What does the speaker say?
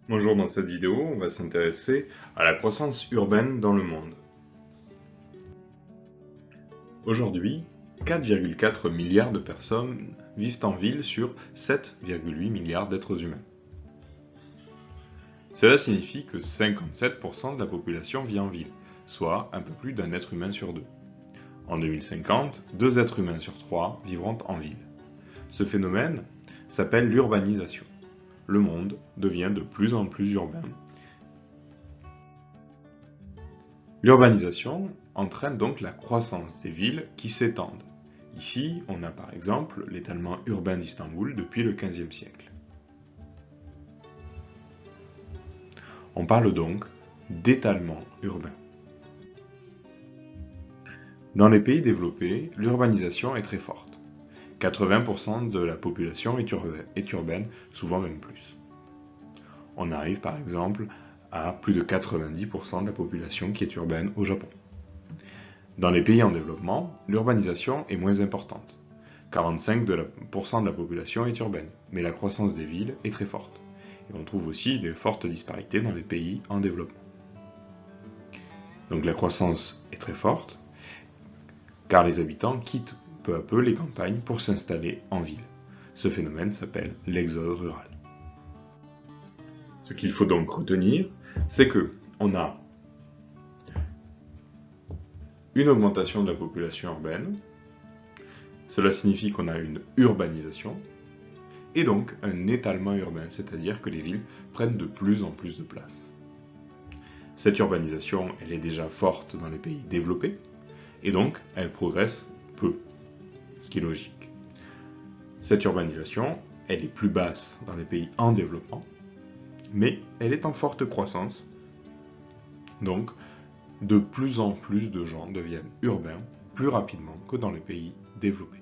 Bonjour, dans cette vidéo, on va s'intéresser à la croissance urbaine dans le monde. Aujourd'hui, 4,4 milliards de personnes vivent en ville sur 7,8 milliards d'êtres humains. Cela signifie que 57% de la population vit en ville, soit un peu plus d'un être humain sur deux. En 2050, 2 êtres humains sur 3 vivront en ville. Ce phénomène s'appelle l'urbanisation. Le monde devient de plus en plus urbain. L'urbanisation entraîne donc la croissance des villes qui s'étendent. Ici, on a par exemple l'étalement urbain d'Istanbul depuis le XVe siècle. On parle donc d'étalement urbain. Dans les pays développés, l'urbanisation est très forte. 80% de la population est urbaine, souvent même plus. On arrive par exemple à plus de 90% de la population qui est urbaine au Japon. Dans les pays en développement, l'urbanisation est moins importante. 45% de la population est urbaine, mais la croissance des villes est très forte. Et on trouve aussi des fortes disparités dans les pays en développement. Donc la croissance est très forte, car les habitants quittent peu à peu les campagnes pour s'installer en ville. Ce phénomène s'appelle l'exode rural. Ce qu'il faut donc retenir, c'est que on a une augmentation de la population urbaine, cela signifie qu'on a une urbanisation, et donc un étalement urbain, c'est-à-dire que les villes prennent de plus en plus de place. Cette urbanisation, elle est déjà forte dans les pays développés, et donc elle progresse peu, ce qui est logique. Cette urbanisation, elle est plus basse dans les pays en développement, mais elle est en forte croissance, donc de plus en plus de gens deviennent urbains plus rapidement que dans les pays développés.